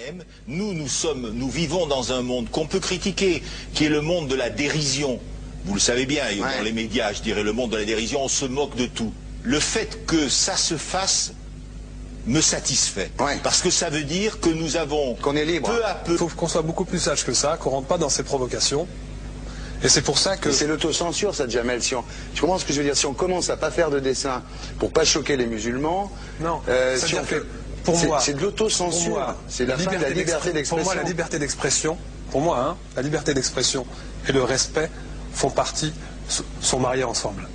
Même, nous vivons dans un monde qu'on peut critiquer, qui est le monde de la dérision. Vous le savez bien, dans les médias, je dirais le monde de la dérision, on se moque de tout. Le fait que ça se fasse me satisfait. Parce que ça veut dire que nous avons, qu'on est libre. Peu à peu... Il faut qu'on soit beaucoup plus sage que ça, qu'on rentre pas dans ces provocations. Et c'est pour ça que... C'est l'autocensure, ça, Jamel. Tu comprends ce que je veux dire? Si on commence à pas faire de dessin pour pas choquer les musulmans... Non, si on fait... Pour moi, c'est de l'autocensure. C'est la fin de la liberté d'expression. Pour moi, la liberté d'expression, la liberté d'expression et le respect font partie, sont mariés ensemble.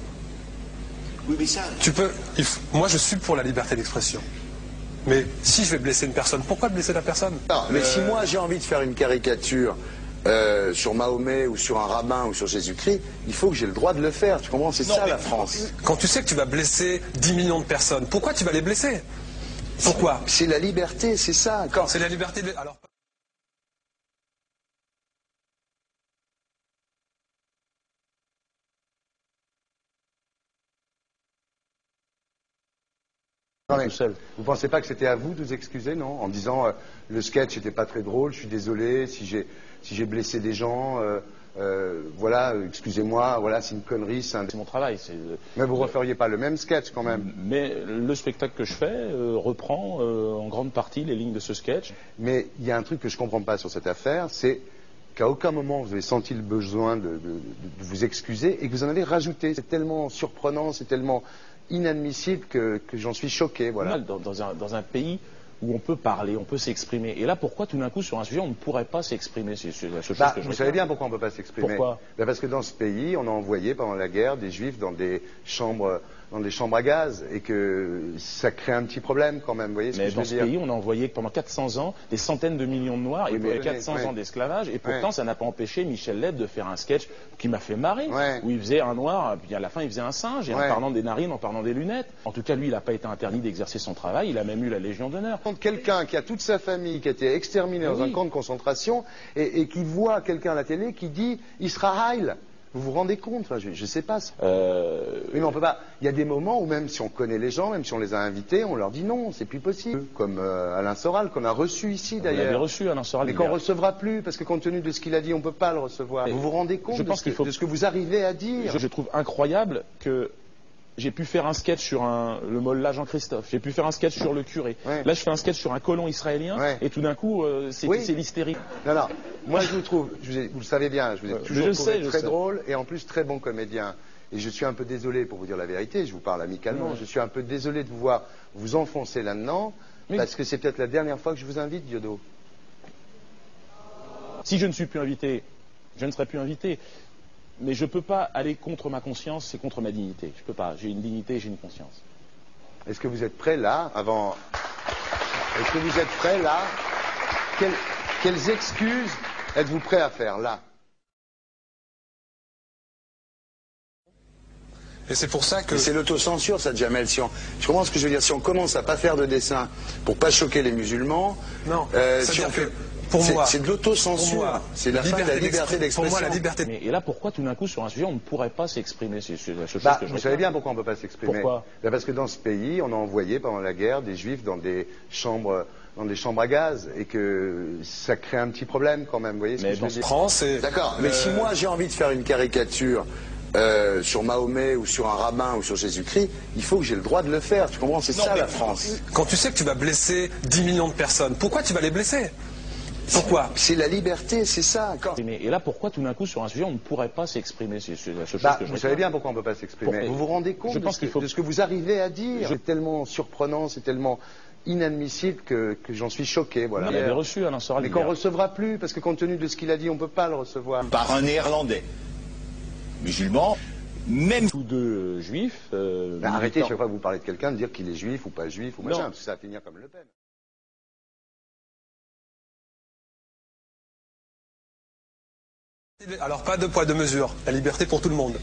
Oui, mais ça... Moi, je suis pour la liberté d'expression. Mais si je vais blesser une personne, pourquoi blesser la personne? Non, mais si moi j'ai envie de faire une caricature sur Mahomet ou sur un rabbin ou sur Jésus-Christ, il faut que j'ai le droit de le faire. Tu comprends? C'est ça la France. Quand tu sais que tu vas blesser 10 millions de personnes, pourquoi tu vas les blesser? Pourquoi? C'est la liberté, c'est ça. C'est la liberté de... Alors... Non, mais vous pensez pas que c'était à vous de vous excuser, non? En disant le sketch n'était pas très drôle, je suis désolé si j'ai blessé des gens, voilà, excusez-moi, voilà, c'est une connerie, c'est mon travail. Mais vous referiez pas le même sketch quand même? Mais le spectacle que je fais reprend en grande partie les lignes de ce sketch. Mais il y a un truc que je comprends pas sur cette affaire, c'est qu'à aucun moment vous avez senti le besoin de vous excuser et que vous en avez rajouté. C'est tellement surprenant, c'est tellement inadmissible que j'en suis choqué, voilà. Dans un pays où on peut parler, on peut s'exprimer. Et là, pourquoi tout d'un coup, sur un sujet, on ne pourrait pas s'exprimer? C'est la seule chose que je Vous savez bien pourquoi on ne peut pas s'exprimer. Pourquoi? Parce que dans ce pays, on a envoyé pendant la guerre des juifs dans des chambres à gaz et que ça crée un petit problème quand même, vous voyez ce que je veux dire? Mais dans ce pays, on a envoyé pendant 400 ans des centaines de millions de Noirs et 400 ans d'esclavage et pourtant ça n'a pas empêché Michel Leb de faire un sketch qui m'a fait marrer, où il faisait un noir, puis à la fin il faisait un singe, et en parlant des narines, en parlant des lunettes. En tout cas, lui, il n'a pas été interdit d'exercer son travail, il a même eu la Légion d'honneur. Quelqu'un qui a toute sa famille qui a été exterminé dans un camp de concentration et qui voit quelqu'un à la télé qui dit Israël. Vous vous rendez compte? Enfin, je sais pas. Oui, mais on peut pas. Il y a des moments où même si on connaît les gens, même si on les a invités, on leur dit non, c'est plus possible. Comme Alain Soral, qu'on a reçu ici d'ailleurs. Vous l'avez reçu, Alain Soral. Mais qu'on recevra plus, parce que compte tenu de ce qu'il a dit, on peut pas le recevoir. Vous vous rendez compte de ce que vous arrivez à dire? Je trouve incroyable que j'ai pu faire un sketch sur le mollah Jean-Christophe, j'ai pu faire un sketch sur le curé. Là, je fais un sketch sur un colon israélien, et tout d'un coup, c'est l'hystérie. Non, moi je vous trouve, vous le savez bien, je vous ai toujours trouvé très drôle et en plus très bon comédien. Et je suis un peu désolé, pour vous dire la vérité, je vous parle amicalement, je suis un peu désolé de vous voir vous enfoncer là-dedans, parce que c'est peut-être la dernière fois que je vous invite, Diodo. Si je ne suis plus invité, je ne serai plus invité. Mais je ne peux pas aller contre ma conscience, c'est contre ma dignité. Je ne peux pas. J'ai une dignité, j'ai une conscience. Est-ce que vous êtes prêt là, Est-ce que vous êtes prêt là? Quelles excuses êtes-vous prêt à faire là? Et c'est pour ça que... C'est l'autocensure, ça, Jamel. Tu comprends ce que je veux dire? Si on commence à pas faire de dessin pour pas choquer les musulmans... Non, si on fait... Pour moi, c'est de l'autocensure. C'est la fin de la liberté d'expression. Pour moi, la liberté... Et là, pourquoi tout d'un coup, sur un sujet, on ne pourrait pas s'exprimer? C'est la seule chose que je Vous savez bien pourquoi on ne peut pas s'exprimer. Pourquoi? Parce que dans ce pays, on a envoyé pendant la guerre des juifs dans des chambres à gaz et que ça crée un petit problème quand même, vous voyez ce que je veux dire? France, d'accord, mais si moi j'ai envie de faire une caricature sur Mahomet ou sur un rabbin ou sur Jésus-Christ, il faut que j'ai le droit de le faire, tu comprends? C'est ça la France. Quand tu sais que tu vas blesser 10 millions de personnes, pourquoi tu vas les blesser? Pourquoi? C'est la liberté, c'est ça. Et là, pourquoi tout d'un coup, sur un sujet, on ne pourrait pas s'exprimer? C'est la seule chose que je vous savez bien pourquoi on ne peut pas s'exprimer. Vous vous rendez compte de ce que vous arrivez à dire? C'est tellement surprenant, c'est tellement inadmissible que j'en suis choqué. Voilà. Vous l'avez reçu, Alain Soral. Mais qu'on ne recevra plus, parce que compte tenu de ce qu'il a dit, on ne peut pas le recevoir. Par un Néerlandais musulman, même tous deux juifs. Arrêtez chaque fois que vous parlez de quelqu'un de dire qu'il est juif ou pas juif ou machin, parce que ça va finir comme Le Pen. Alors pas deux poids deux mesures, la liberté pour tout le monde.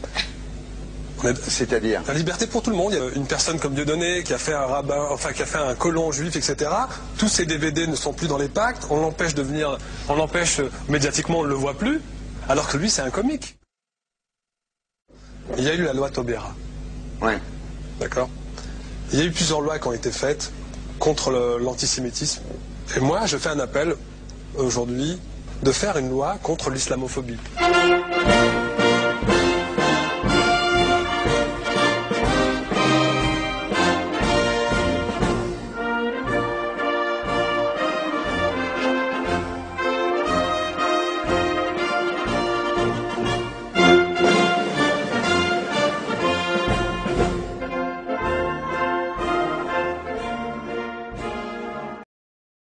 C'est-à-dire? La liberté pour tout le monde. Il y a une personne comme Dieudonné qui a fait un rabbin, enfin qui a fait un colon juif, etc. Tous ces DVD ne sont plus dans les pactes, on l'empêche de venir, on l'empêche médiatiquement, on ne le voit plus, alors que lui c'est un comique. Il y a eu la loi Taubira. Ouais. D'accord. Il y a eu plusieurs lois qui ont été faites contre l'antisémitisme. Et moi, je fais un appel aujourd'hui de faire une loi contre l'islamophobie.